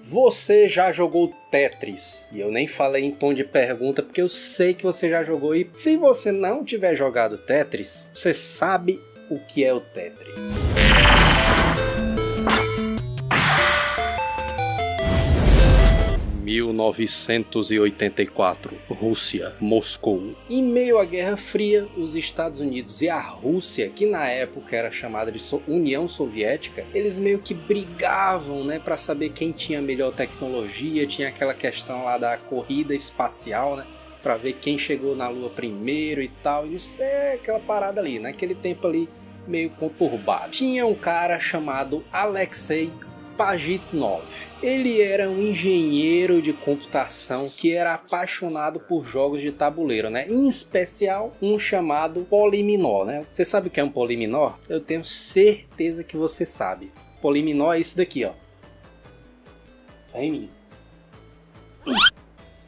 Você já jogou Tetris? E eu nem falei em tom de pergunta porque eu sei que você já jogou, e se você não tiver jogado Tetris, você sabe o que é o Tetris. 1984, Rússia, Moscou. Em meio à Guerra Fria, os Estados Unidos e a Rússia, que na época era chamada de União Soviética, eles meio que brigavam, né, para saber quem tinha a melhor tecnologia. Tinha aquela questão lá da corrida espacial, né, para ver quem chegou na Lua primeiro e tal. E isso é aquela parada ali, naquele tempo ali meio conturbado. Tinha um cara chamado Alexei Pajitnov. Ele era um engenheiro de computação que era apaixonado por jogos de tabuleiro, né? Em especial um chamado Poliminó, né? Você sabe o que é um Poliminó? Eu tenho certeza que você sabe. Poliminó é isso daqui, ó. Vem.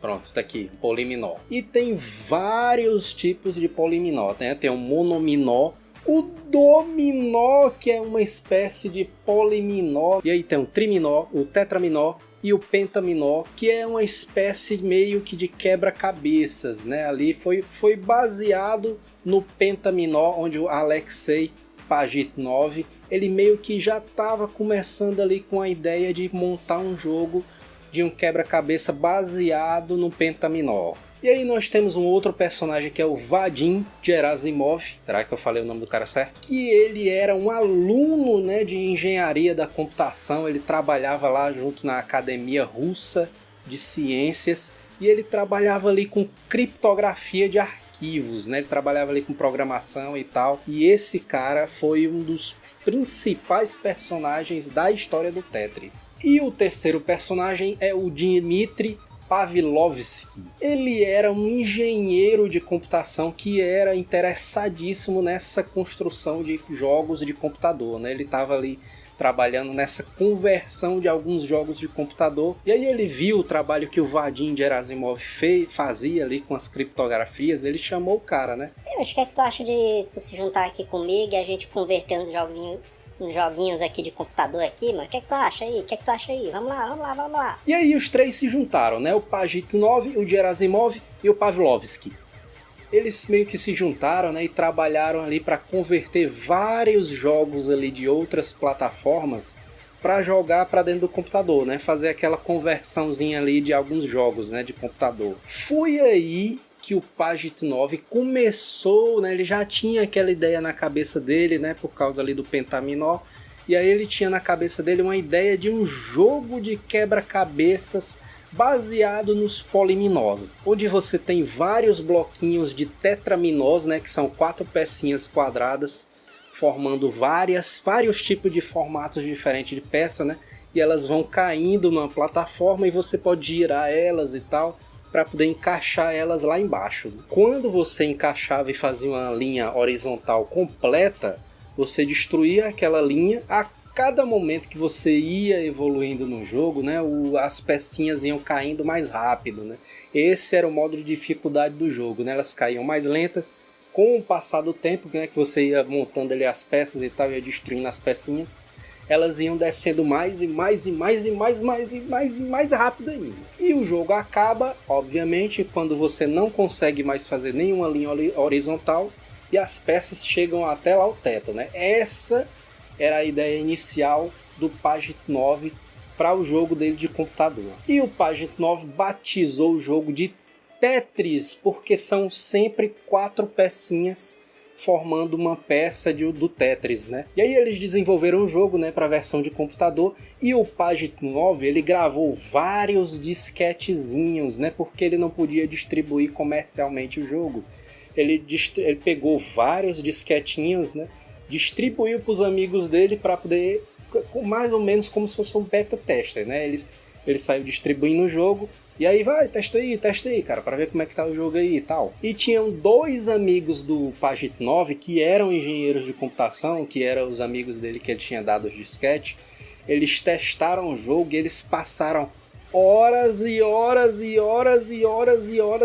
Pronto, tá aqui, Poliminó. E tem vários tipos de Poliminó, né? Tem o monominó, o dominó, que é uma espécie de poliminó. E aí tem o triminó, o tetraminó e o pentaminó, que é uma espécie meio que de quebra-cabeças, né? Ali foi baseado no pentaminó, onde o Alexei Pajitnov, ele meio que já estava começando ali com a ideia de montar um jogo de um quebra-cabeça baseado no pentaminó. E aí nós temos um outro personagem que é o Vadim Gerasimov. Será que eu falei o nome do cara certo? Que ele era um aluno, né, de engenharia da computação. Ele trabalhava lá junto na Academia Russa de Ciências. E ele trabalhava ali com criptografia de arquivos, né? Ele trabalhava ali com programação e tal. E esse cara foi um dos principais personagens da história do Tetris. E o terceiro personagem é o Dmitry Pavlovsky. Ele era um engenheiro de computação que era interessadíssimo nessa construção de jogos de computador, né? Ele estava ali trabalhando nessa conversão de alguns jogos de computador, e aí ele viu o trabalho que o Vadim Gerasimov fazia ali com as criptografias. Ele chamou o cara, né? Mas o que é que tu acha de tu se juntar aqui comigo e a gente converter uns joguinhos aqui de computador aqui, mano? O que é que tu acha aí? O que é que tu acha aí? Vamos lá. E aí os três se juntaram, né? O Pajitnov, o Gerasimov e o Pavlovsky. Eles meio que se juntaram, né, e trabalharam ali para converter vários jogos ali de outras plataformas para jogar para dentro do computador, né? Fazer aquela conversãozinha ali de alguns jogos, né, de computador. Foi aí que o Pajitnov começou, né? Ele já tinha aquela ideia na cabeça dele, né, por causa ali do pentaminó. E aí ele tinha na cabeça dele uma ideia de um jogo de quebra-cabeças baseado nos poliminós, onde você tem vários bloquinhos de tetraminós, né, que são 4 pecinhas quadradas formando vários tipos de formatos diferentes de peça, né, e elas vão caindo numa plataforma e você pode girar elas e tal para poder encaixar elas lá embaixo. Quando você encaixava e fazia uma linha horizontal completa, você destruía aquela linha. A cada momento que você ia evoluindo no jogo, né, as pecinhas iam caindo mais rápido, né? Esse era o modo de dificuldade do jogo, né? Elas caíam mais lentas com o passar do tempo, né, que você ia montando ali as peças e tal, ia destruindo as pecinhas. Elas iam descendo mais rápido ainda. E o jogo acaba, obviamente, quando você não consegue mais fazer nenhuma linha horizontal e as peças chegam até lá o teto, né? Essa era a ideia inicial do Pajitnov para o jogo dele de computador. E o Pajitnov batizou o jogo de Tetris, porque são sempre 4 pecinhas formando uma peça do Tetris, né? E aí eles desenvolveram um jogo, né, para a versão de computador, e o Pajitnov, ele gravou vários disquetezinhos, né, porque ele não podia distribuir comercialmente o jogo. Ele pegou vários disquetinhos, né, distribuiu para os amigos dele para poder, mais ou menos como se fosse um beta tester, né? Ele saiu distribuindo o jogo, e aí vai, testa aí, cara, para ver como é que tá o jogo aí e tal. E tinham 2 amigos do Pajitnov que eram engenheiros de computação, que eram os amigos dele que ele tinha dado os disquetes. Eles testaram o jogo e eles passaram horas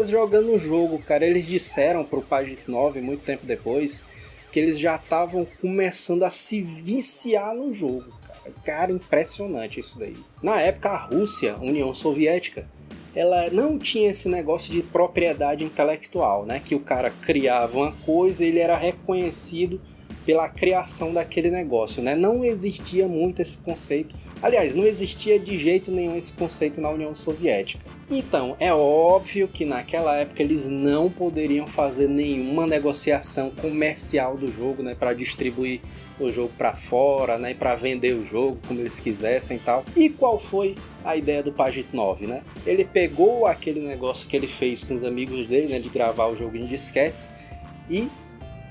jogando o jogo, cara. Eles disseram pro Pajitnov muito tempo depois que eles já estavam começando a se viciar no jogo, cara. Cara, impressionante isso daí. Na época, a Rússia, União Soviética, ela não tinha esse negócio de propriedade intelectual, né? Que o cara criava uma coisa e ele era reconhecido pela criação daquele negócio, né? Não existia muito esse conceito. Aliás, não existia de jeito nenhum esse conceito na União Soviética. Então, é óbvio que naquela época eles não poderiam fazer nenhuma negociação comercial do jogo, né? Para distribuir o jogo para fora, né? Para vender o jogo como eles quisessem e tal. E qual foi a ideia do Pajitnov, né? Ele pegou aquele negócio que ele fez com os amigos dele, né? De gravar o jogo em disquetes e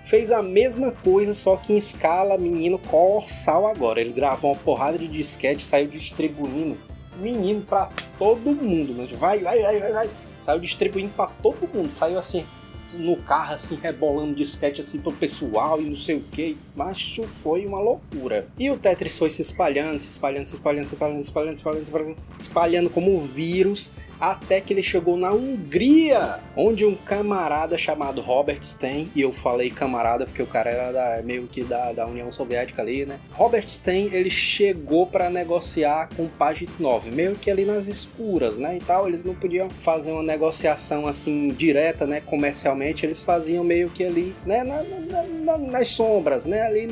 fez a mesma coisa, só que em escala, menino, colossal agora. Ele gravou uma porrada de disquete, saiu distribuindo, menino, pra todo mundo. Né? Vai. Saiu distribuindo pra todo mundo. Saiu assim, no carro, assim, rebolando disquete assim pro pessoal e não sei o que. Mas isso foi uma loucura. E o Tetris foi se espalhando como um vírus, até que ele chegou na Hungria, onde um camarada chamado Robert Stein, e eu falei camarada porque o cara era meio que da União Soviética ali, né? Robert Stein, ele chegou para negociar com o Pajitnov, meio que ali nas escuras, né, e tal. Eles não podiam fazer uma negociação assim direta, né, comercialmente. Eles faziam meio que ali, né, nas sombras, né, ali,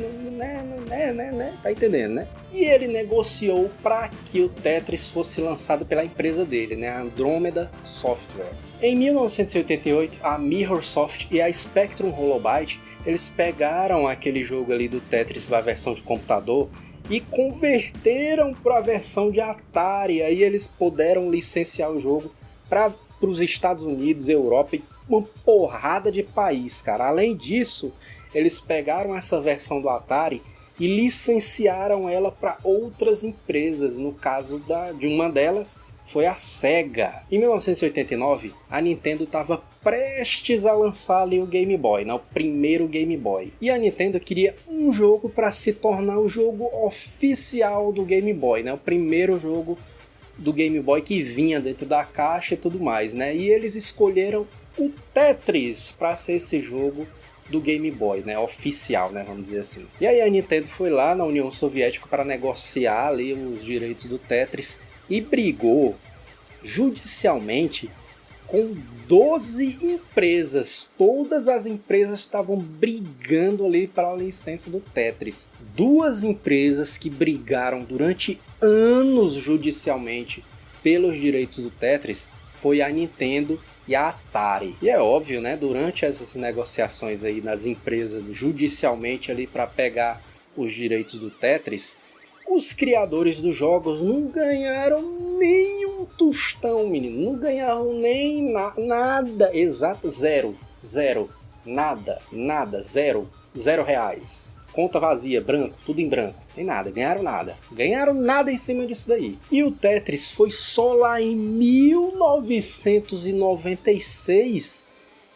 tá entendendo, né? E ele negociou para que o Tetris fosse lançado pela empresa dele, né, a Andromeda Software. Em 1988, a Mirrorsoft e a Spectrum Holobyte, eles pegaram aquele jogo ali do Tetris da versão de computador e converteram para a versão de Atari. Aí eles puderam licenciar o jogo para os Estados Unidos, Europa e uma porrada de país, cara. Além disso, eles pegaram essa versão do Atari e licenciaram ela para outras empresas. No caso de uma delas foi a Sega. Em 1989, a Nintendo estava prestes a lançar ali o Game Boy, né? O primeiro Game Boy. E a Nintendo queria um jogo para se tornar o jogo oficial do Game Boy, né? O primeiro jogo do Game Boy que vinha dentro da caixa e tudo mais, né? E eles escolheram o Tetris para ser esse jogo do Game Boy, né, oficial, né, vamos dizer assim. E aí a Nintendo foi lá na União Soviética para negociar ali os direitos do Tetris e brigou judicialmente com 12 empresas. Todas as empresas estavam brigando ali para a licença do Tetris. Duas empresas que brigaram durante anos judicialmente pelos direitos do Tetris foi a Nintendo e a Atari. E é óbvio, né, durante essas negociações aí nas empresas judicialmente ali para pegar os direitos do Tetris, os criadores dos jogos não ganharam nem um tostão, menino. Não ganharam nem nada. Exato, zero, nada, zero reais. Conta vazia, branco, tudo em branco. Nem nada, ganharam nada em cima disso daí. E o Tetris foi só lá em 1996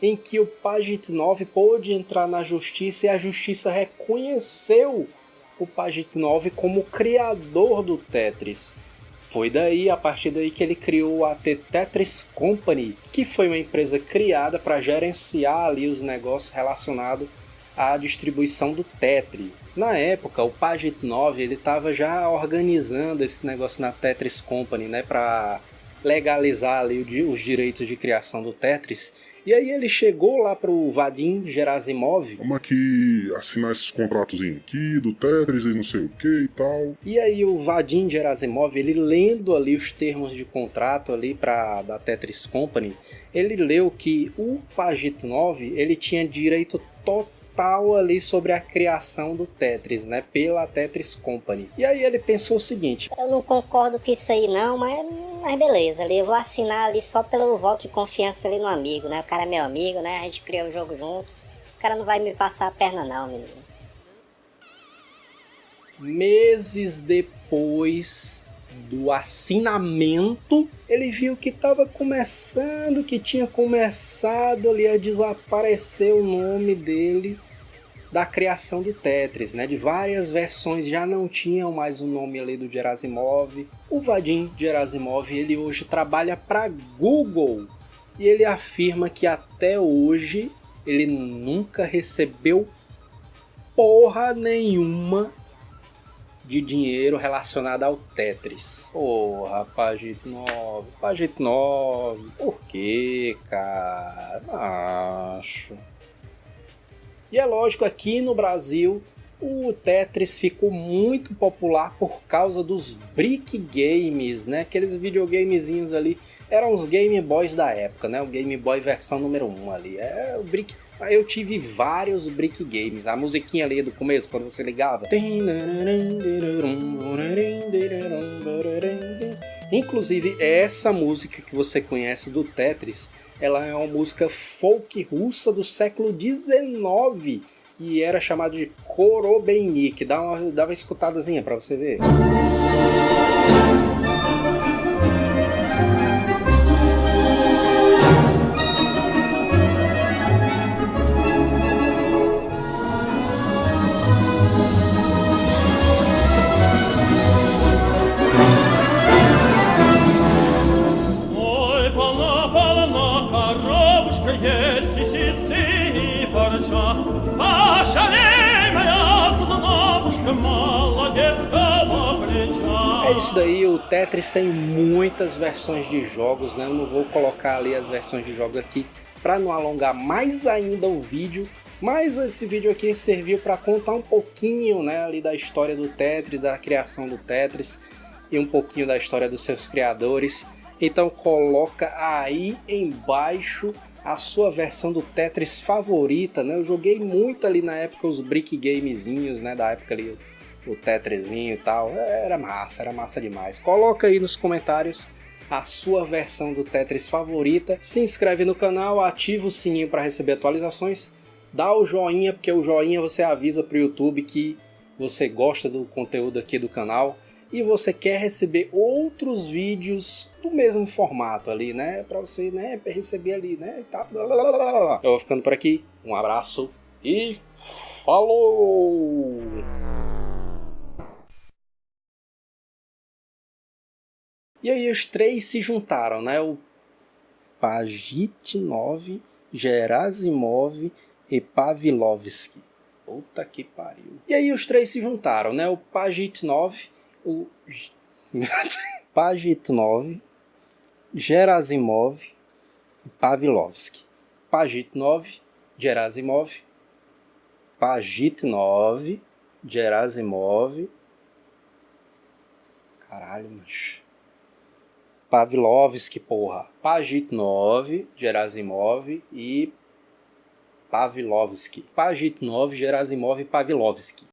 em que o Pajitnov pôde entrar na justiça e a justiça reconheceu o Pajitnov como criador do Tetris. Foi daí, a partir daí, que ele criou a The Tetris Company, que foi uma empresa criada para gerenciar ali os negócios relacionados à distribuição do Tetris. Na época, o Pajitnov ele estava já organizando esse negócio na Tetris Company, né, para legalizar ali os direitos de criação do Tetris. E aí ele chegou lá pro Vadim Gerasimov. Vamos aqui assinar esses contratos aqui do Tetris e não sei o que e tal. E aí o Vadim Gerasimov, ele lendo ali os termos de contrato ali da Tetris Company, ele leu que o Pajitnov, ele tinha direito total ali sobre a criação do Tetris, né, pela Tetris Company. E aí ele pensou o seguinte: eu não concordo com isso aí não, mas beleza, ali eu vou assinar ali só pelo voto de confiança ali no amigo, né, o cara é meu amigo, né, a gente criou o jogo junto, o cara não vai me passar a perna não, menino. Meses depois do assinamento, ele viu que tinha começado ali a desaparecer o nome dele da criação do Tetris, né? De várias versões já não tinham mais o nome ali do Gerasimov. O Vadim Gerasimov, ele hoje trabalha para Google e ele afirma que até hoje ele nunca recebeu porra nenhuma de dinheiro relacionado ao Tetris. Porra, Pagito 9, Pagito 9, por que, cara? Acho. E é lógico, aqui no Brasil, o Tetris ficou muito popular por causa dos Brick Games, né? Aqueles videogamezinhos ali, eram os Game Boys da época, né? O Game Boy versão número 1 ali. O Brick... Eu tive vários Brick Games. A musiquinha ali do começo, quando você ligava. Inclusive, essa música que você conhece do Tetris, ela é uma música folk russa do século XIX. E era chamada de Korobeinik. Dá uma escutadazinha pra você ver. É isso daí, o Tetris tem muitas versões de jogos, né? Eu não vou colocar ali as versões de jogos aqui para não alongar mais ainda o vídeo, mas esse vídeo aqui serviu para contar um pouquinho, né, ali da história do Tetris, da criação do Tetris e um pouquinho da história dos seus criadores. Então coloca aí embaixo a sua versão do Tetris favorita, né? Eu joguei muito ali na época os Brick Gamezinhos, né, da época ali, o Tetrisinho e tal, era massa demais. Coloca aí nos comentários a sua versão do Tetris favorita, se inscreve no canal, ativa o sininho para receber atualizações, dá o joinha, porque o joinha você avisa pro YouTube que você gosta do conteúdo aqui do canal e você quer receber outros vídeos do mesmo formato ali, né, para você, né, receber ali, né, tá. Eu vou ficando por aqui, um abraço e falou! E aí os três se juntaram, né? O Pajitnov, Gerasimov e Pavlovsky. Puta que pariu. E aí os três se juntaram, né? O Pajitnov, o Pajitnov, Gerasimov e Pavlovsky. Pajitnov, Gerasimov, Pajitnov, Gerasimov. Caralho, macho. Pavlovsky, porra. Pajitnov, Gerasimov e Pavlovsky. Pajitnov, Gerasimov e Pavlovsky.